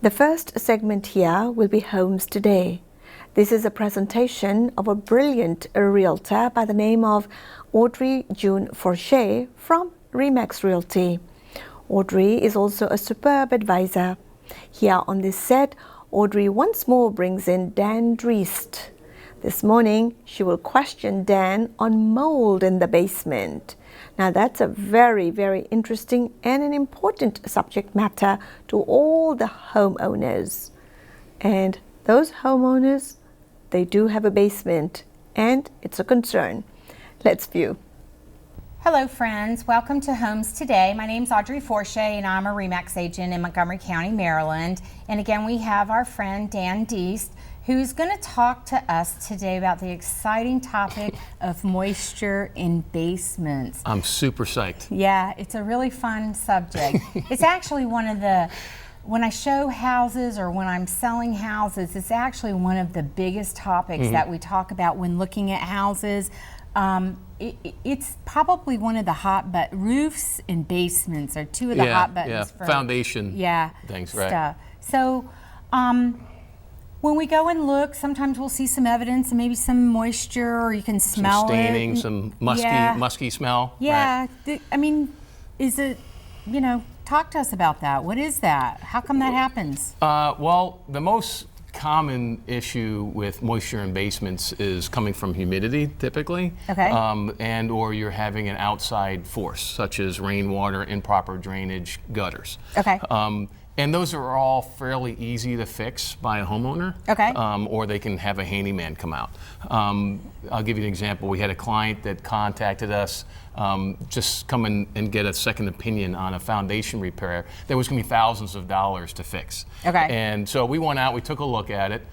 The first segment here will be Homes Today. This is a presentation of a brilliant realtor by the name of Audrey June Forche from Remax Realty. Audrey is also a superb advisor. Here on this set, Audrey once more brings in Dan Driest. This morning, she will question Dan on mold in the basement. Now that's a very, very interesting and an important subject matter to all the homeowners. And those homeowners, they do have a basement and it's a concern. Let's view. Hello friends, welcome to Homes Today. My name is Audrey Forche and I'm a Remax agent in Montgomery County, Maryland. And again, we have our friend Dan Driest, who's going to talk to us today about the exciting topic of moisture in basements. I'm super psyched. Yeah, it's a really fun subject. It's actually one of the, when I show houses or when I'm selling houses, it's actually one of the biggest topics that we talk about when looking at houses. It's probably one of the hot, but roofs and basements are two of the hot buttons for foundation things, right? Stuff. So, when we go and look, sometimes we'll see some evidence and maybe some moisture, or you can smell some staining, it. Some musky smell. Yeah, right. I mean, is it, talk to us about that. What is that? How come that happens? Well, the most common issue with moisture in basements is coming from humidity, typically. Okay. And or you're having an outside force, such as rainwater, improper drainage, gutters. Okay. And those are all fairly easy to fix by a homeowner. Okay. Or they can have a handyman come out. I'll give you an example. We had a client that contacted us, just come in and get a second opinion on a foundation repair that was going to be thousands of dollars to fix. Okay. And so we went out, we took a look at it.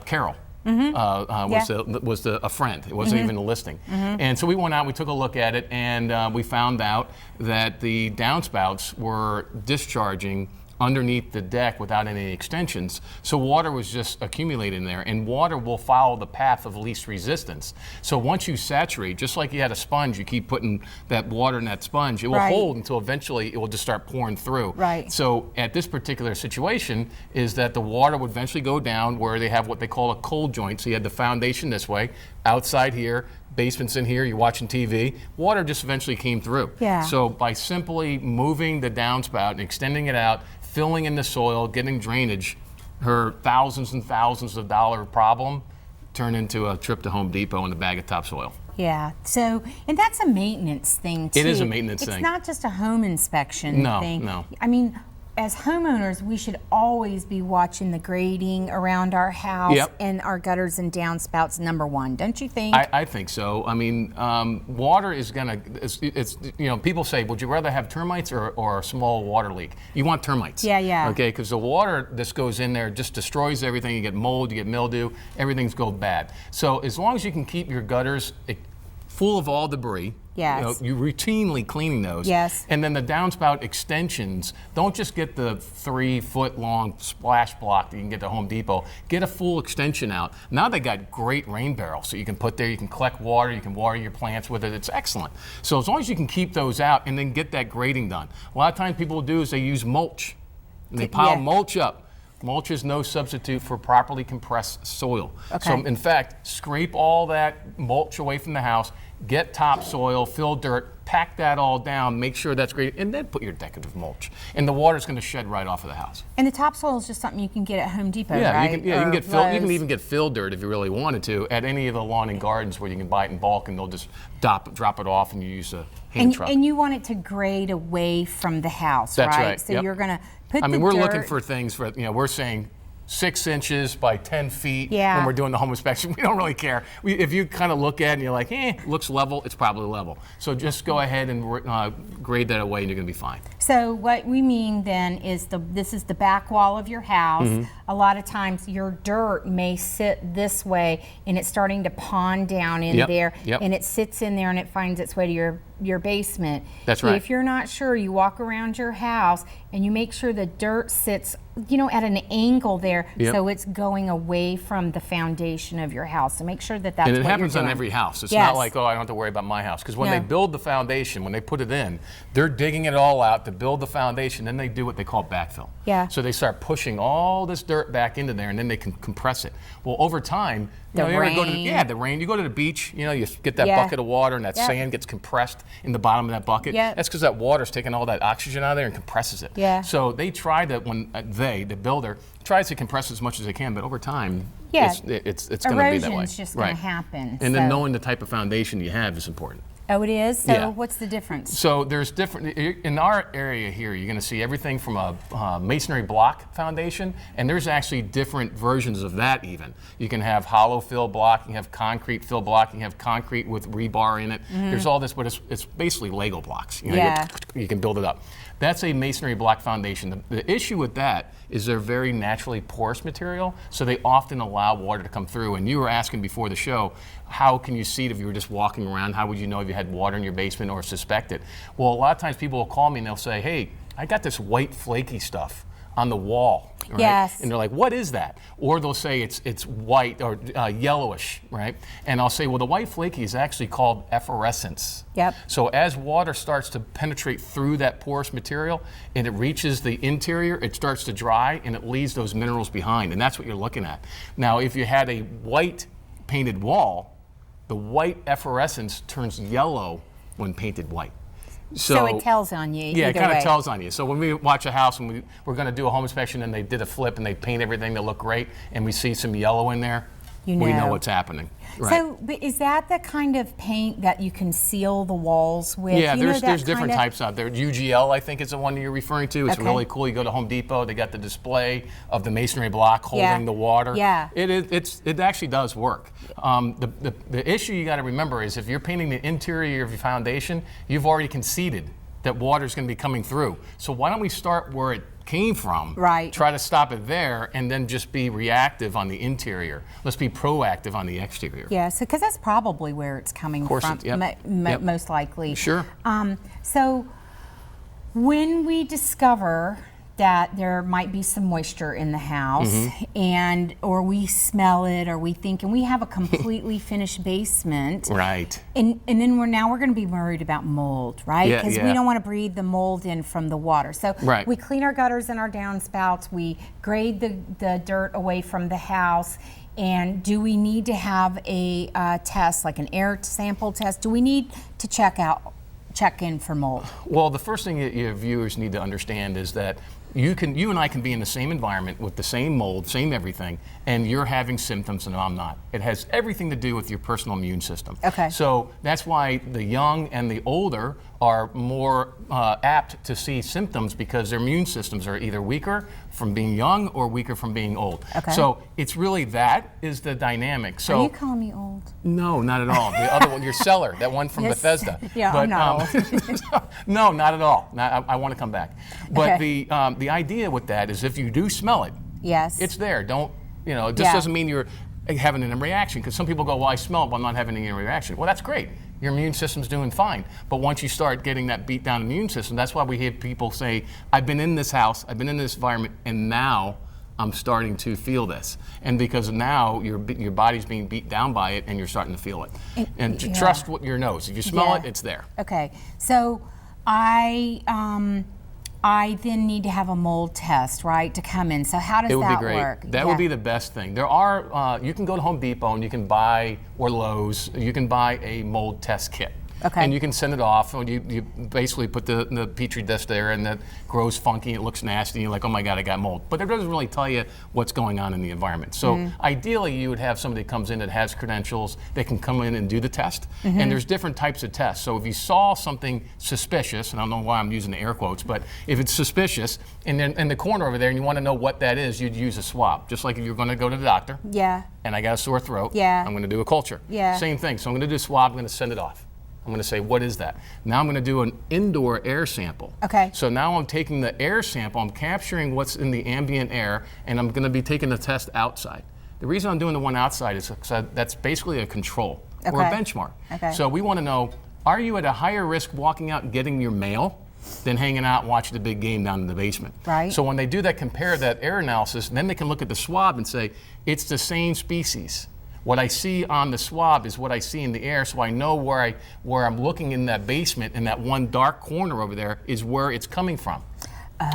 Carol. Was a friend. It wasn't even a listing. And so we went out, we took a look at it, and we found out that the downspouts were discharging underneath the deck without any extensions. So water was just accumulating there, and water will follow the path of least resistance. So once you saturate, just like you had a sponge, you keep putting that water in that sponge, it will hold until eventually it will just start pouring through. Right. So at this particular situation is that the water would eventually go down where they have what they call a cold joint. So you had the foundation this way, outside here, basements in here, you're watching TV, water just eventually came through. Yeah. So by simply moving the downspout and extending it out, filling in the soil, getting drainage, her thousands and thousands of dollar problem turned into a trip to Home Depot and a bag of topsoil. Yeah, so, and that's a maintenance thing too. It is a maintenance thing. It's not just a home inspection thing. No. I mean, as homeowners, we should always be watching the grading around our house and our gutters and downspouts, number one, don't you think? I think so. I mean, water is gonna, it's people say, would you rather have termites or a small water leak? You want termites. Yeah. Okay, because the water that goes in there just destroys everything. You get mold, you get mildew, everything's go bad. So as long as you can keep your gutters full of all debris, yes. You routinely cleaning those. Yes. And then the downspout extensions, don't just get the 3-foot long splash block that you can get to Home Depot. Get a full extension out. Now they got great rain barrels, so you can put there, you can collect water, you can water your plants with it. It's excellent. So as long as you can keep those out and then get that grading done. A lot of times people will do is they use mulch, and they pile mulch up. Mulch is no substitute for properly compressed soil. Okay. So in fact, scrape all that mulch away from the house, get topsoil, fill dirt, pack that all down, make sure that's great, and then put your decorative mulch. And the water's going to shed right off of the house. And the topsoil is just something you can get at Home Depot, yeah, right? You can get you can even get fill dirt if you really wanted to at any of the lawn and gardens where you can buy it in bulk, and they'll just drop it off and you use a hand truck. And you want it to grade away from the house, That's right? right. So you're going to put we're looking for things for, we're saying 6 inches by 10 feet when we're doing the home inspection. We don't really care. If you kind of look at it and you're like, looks level, it's probably level. So just go ahead and grade that away and you're going to be fine. So what we mean then is this is the back wall of your house. A lot of times your dirt may sit this way and it's starting to pond down in there, and it sits in there and it finds its way to your your basement. That's right. If you're not sure, you walk around your house and you make sure the dirt sits, at an angle there, Yep. so it's going away from the foundation of your house. So make sure that that's And it what happens you're on doing. every house. It's Yes. not like, oh, I don't have to worry about my house. Because when No. they build the foundation, when they put it in, they're digging it all out to build the foundation. Then they do what they call backfill. Yeah. So they start pushing all this dirt back into there, and then they can compress it. Well, over time, The you ever go to rain. the rain. You go to the beach, you get that Yeah. bucket of water, and that Yep. sand gets compressed in the bottom of that bucket. Yep. That's because that water's taking all that oxygen out of there and compresses it. Yeah. So they try to, the builder, tries to compress as much as they can, but over time, Yeah. it's going to be that way. Erosion's just going to happen. And then so- knowing the type of foundation you have is important. Oh, it is? So Yeah. what's the difference? So there's different, in our area here, you're going to see everything from a masonry block foundation, and there's actually different versions of that even. You can have hollow fill block, you can have concrete fill block, you can have concrete with rebar in it. There's all this, but it's basically Lego blocks. Yeah. You can build it up. That's a masonry block foundation. The issue with that is they're very naturally porous material, so they often allow water to come through. And you were asking before the show, how can you see it if you were just walking around? How would you know if you had water in your basement or suspect it? Well, a lot of times people will call me and they'll say, hey, I got this white flaky stuff on the wall, right? Yes. And they're like, what is that? Or they'll say it's white or yellowish, right? And I'll say, well, the white flaky is actually called effervescence. Yep. So as water starts to penetrate through that porous material and it reaches the interior, it starts to dry and it leaves those minerals behind. And that's what you're looking at. Now, if you had a white painted wall, the white effervescence turns yellow when painted white. So it tells on you. Yeah, it either kind way. of tells on you. So when we watch a house and we're going to do a home inspection and they did a flip and they paint everything to look great and we see some yellow in there, You we know know. what's happening. Right. So, but is that the kind of paint that you can seal the walls with? Yeah, You know there's that different kind of- types out there. UGL, I think, is the one you're referring to. It's Okay. really cool. You go to Home Depot, they got the display of the masonry block holding Yeah. the water. Yeah. It actually does work. The issue you got to remember is if you're painting the interior of your foundation, you've already conceded that water's going to be coming through. So why don't we start where it came from, Right. try to stop it there, and then just be reactive on the interior. Let's be proactive on the exterior. Yeah, so because that's probably where it's coming course from, it- yep. Yep. most likely. Sure. So when we discover that there might be some moisture in the house, Mm-hmm. or we smell it, or we think, and we have a completely finished basement, Right. and then we're going to be worried about mold, right? Yeah, Because we yeah. don't want to breathe the mold in from the water. So Right. we clean our gutters and our downspouts. We grade the dirt away from the house. And do we need to have a test, like an air sample test? Do we need to check in for mold? Well, the first thing that your viewers need to understand is that you and I can be in the same environment with the same mold, same everything, and you're having symptoms and I'm not. It has everything to do with your personal immune system. Okay. So that's why the young and the older are more apt to see symptoms because their immune systems are either weaker from being young or weaker from being old. Okay. So it's really that is the dynamic. So Are you calling me old? no, not at all. The other one, your cellar, that one from Yes. Bethesda. Yeah, I'm not No, not at all. I want to come back. But Okay. the idea with that is if you do smell it, Yes. it's there. Don't, it just Yeah. doesn't mean you're having a reaction because some people go, well, I smell it, but I'm not having any reaction. Well, that's great. Your immune system's doing fine. But once you start getting that beat down immune system, that's why we hear people say, I've been in this house, I've been in this environment, and now I'm starting to feel this. And because now your body's being beat down by it and you're starting to feel it. And yeah. trust what your nose. If you smell Yeah. it, it's there. Okay, so I then need to have a mold test, right, to come in. So how does It would that be great. work? That would be the best thing. There are, you can go to Home Depot and you can buy, or Lowe's, you can buy a mold test kit. Okay. And you can send it off, and you basically put the Petri dish there, and that grows funky, it looks nasty, and you're like, oh my God, I got mold. But it doesn't really tell you what's going on in the environment. So ideally, you would have somebody that comes in that has credentials, they can come in and do the test. And there's different types of tests. So if you saw something suspicious, and I don't know why I'm using the air quotes, but if it's suspicious, and then in the corner over there, and you want to know what that is, you'd use a swab. Just like if you're going to go to the doctor, Yeah. and I got a sore throat, Yeah. I'm going to do a culture. Yeah. Same thing. So I'm going to do a swab, I'm going to send it off. I'm going to say, what is that? Now I'm going to do an indoor air sample. Okay. So now I'm taking the air sample, I'm capturing what's in the ambient air, and I'm going to be taking the test outside. The reason I'm doing the one outside is because that's basically a control or a Okay. benchmark. Okay. So we want to know are you at a higher risk walking out and getting your mail than hanging out and watching the big game down in the basement? Right. So when they do that, compare that air analysis, then they can look at the swab and say, it's the same species. What I see on the swab is what I see in the air, so I know where I'm looking in that basement, in that one dark corner over there, is where it's coming from.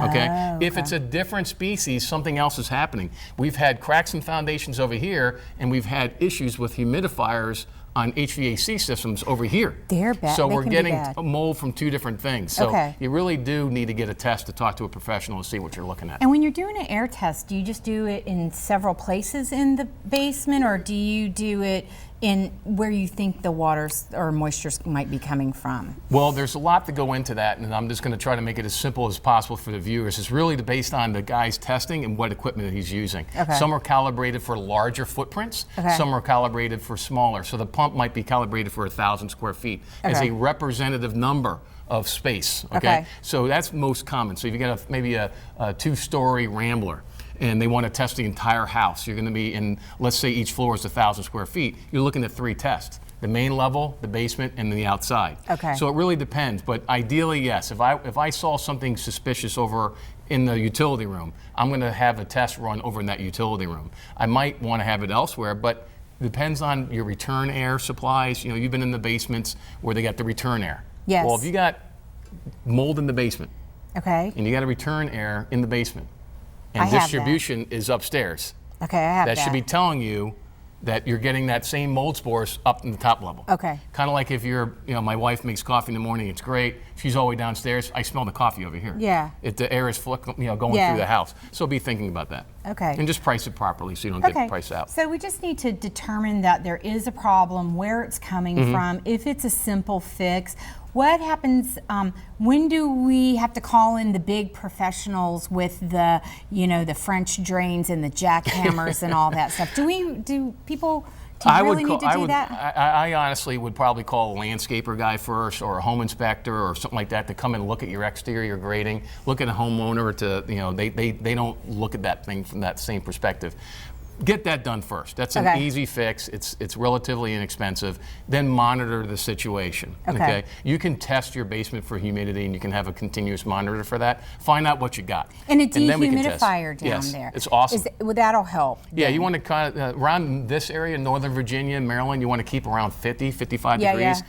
Okay? If it's a different species, something else is happening. We've had cracks in foundations over here, and we've had issues with humidifiers on HVAC systems over here. They're bad. So They we're can be getting bad. mold from two different things. So Okay. you really do need to get a test to talk to a professional to see what you're looking at. And when you're doing an air test, do you just do it in several places in the basement, or do you do it in where you think the waters or moisture might be coming from? Well, there's a lot to go into that, and I'm just going to try to make it as simple as possible for the viewers. It's really based on the guy's testing and what equipment he's using. Okay. Some are calibrated for larger footprints. Okay. Some are calibrated for smaller. So the pump might be calibrated for 1,000 square feet as Okay. a representative number of space. Okay. So that's most common. So if you get maybe a two-story Rambler, and they want to test the entire house, you're going to be in, let's say each floor is 1,000 square feet, you're looking at 3 tests. The main level, the basement, and the outside. Okay. So it really depends, but ideally, yes. If I saw something suspicious over in the utility room, I'm going to have a test run over in that utility room. I might want to have it elsewhere, but it depends on your return air supplies. You know, you've been in the basements where they got the return air. Yes. Well, if you got mold in the basement, Okay. and you got a return air in the basement, I and have that. distribution is upstairs, Okay, I have that should be telling you that you're getting that same mold spores up in the top level. Okay. Kind of like if my wife makes coffee in the morning, it's great. She's all the way downstairs, I smell the coffee over here. Yeah. The air is going Yeah. through the house. So be thinking about that. Okay. And just price it properly so you don't get priced out. So we just need to determine that there is a problem, where it's coming Mm-hmm. from, if it's a simple fix. What happens, when do we have to call in the big professionals with the, the French drains and the jackhammers and all that stuff? Do people really need to do that? I honestly would probably call a landscaper guy first, or a home inspector or something like that, to come and look at your exterior grading, look at a homeowner they don't look at that thing from that same perspective. Get that done first. That's an Okay. easy fix. It's relatively inexpensive. Then monitor the situation. Okay. You can test your basement for humidity, and you can have a continuous monitor for that. Find out what you got. And a then we can test. dehumidifier down Yes, there. it's awesome. That'll help. Yeah, then. you want to kind of, around this area, Northern Virginia, Maryland, you want to keep around 50, 55 Yeah, degrees,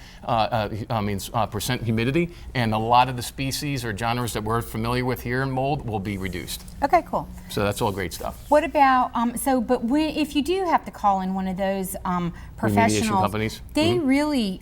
percent humidity, and a lot of the species or genres that we're familiar with here in mold will be reduced. Okay, cool. So that's all great stuff. What about, if you do have to call in one of those professionals, companies? they really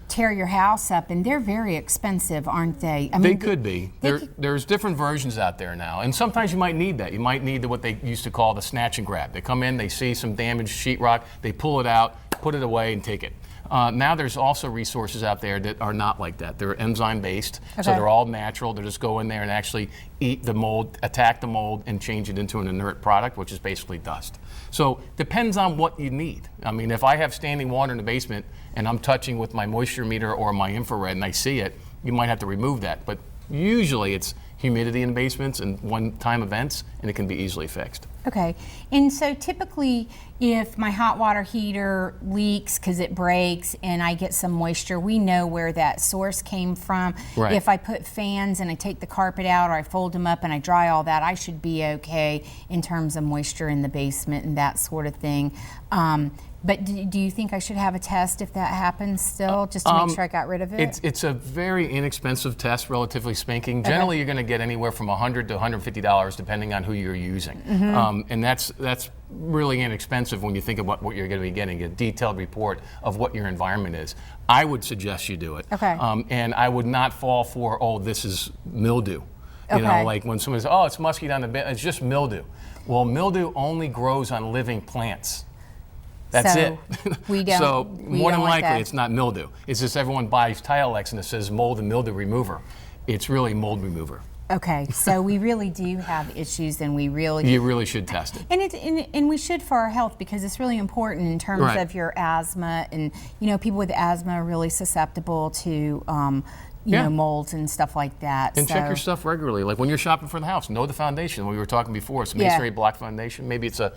tear your house up, and they're very expensive, aren't they? I mean, They could be. they There's different versions out there now, and sometimes you might need that. You might need what they used to call the snatch and grab. They come in, they see some damaged sheetrock, they pull it out, put it away, and take it. Now there's also resources out there that are not like that. They're enzyme based, so Okay. they're all natural. They just go in there and actually eat the mold, attack the mold, and change it into an inert product, which is basically dust. So depends on what you need. I mean, if I have standing water in the basement and I'm touching with my moisture meter or my infrared and I see it, you might have to remove that. But usually it's humidity in basements and one-time events, and it can be easily fixed. Okay, and so typically if my hot water heater leaks because it breaks and I get some moisture, we know where that source came from. Right. If I put fans and I take the carpet out, or I fold them up and I dry all that, I should be okay in terms of moisture in the basement and that sort of thing. But do you think I should have a test if that happens still, just to make sure I got rid of it? It's a very inexpensive test, relatively speaking. Generally, you're going to get anywhere from $100 to $150 depending on who you're using, and that's really inexpensive when you think about what you're going to be getting, a detailed report of what your environment is. I would suggest you do it. Okay. And I would not fall for, oh, this is mildew. You know, Okay. like when someone says, oh, it's musky down the bed, it's just mildew. Well, mildew only grows on living plants. That's So it. we don't- So we more don't than want likely, that. it's not mildew. It's just everyone buys Tilex and it says mold and mildew remover. It's really mold remover. Okay, so we really do have issues, and we really You really should test it. and we should for our health, because it's really important in terms Right. of your asthma, and people with asthma are really susceptible to Yeah. molds and stuff like that. And so, check your stuff regularly. Like when you're shopping for the house, know the foundation. We were talking before, it's a Yeah. masonry block foundation. Maybe it's a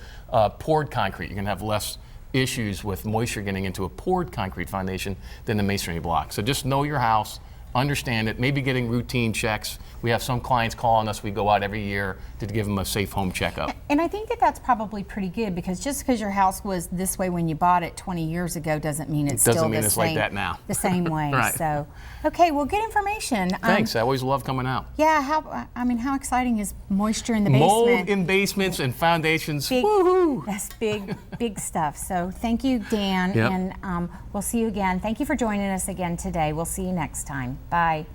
poured concrete. You're going to have less issues with moisture getting into a poured concrete foundation than the masonry block. So just know your house, understand it, maybe getting routine checks. We have some clients calling us, we go out every year to give them a safe home checkup. And I think that that's probably pretty good, because just because your house was this way when you bought it 20 years ago doesn't mean it's Doesn't still mean the it's same, like that now. the same way. Right. So, okay, well, good information. Thanks, I always love coming out. Yeah, how exciting is moisture in the Mold basement? in basements and foundations. Big, Woohoo! that's big stuff. So thank you, Dan, Yep. and we'll see you again. Thank you for joining us again today. We'll see you next time. Bye.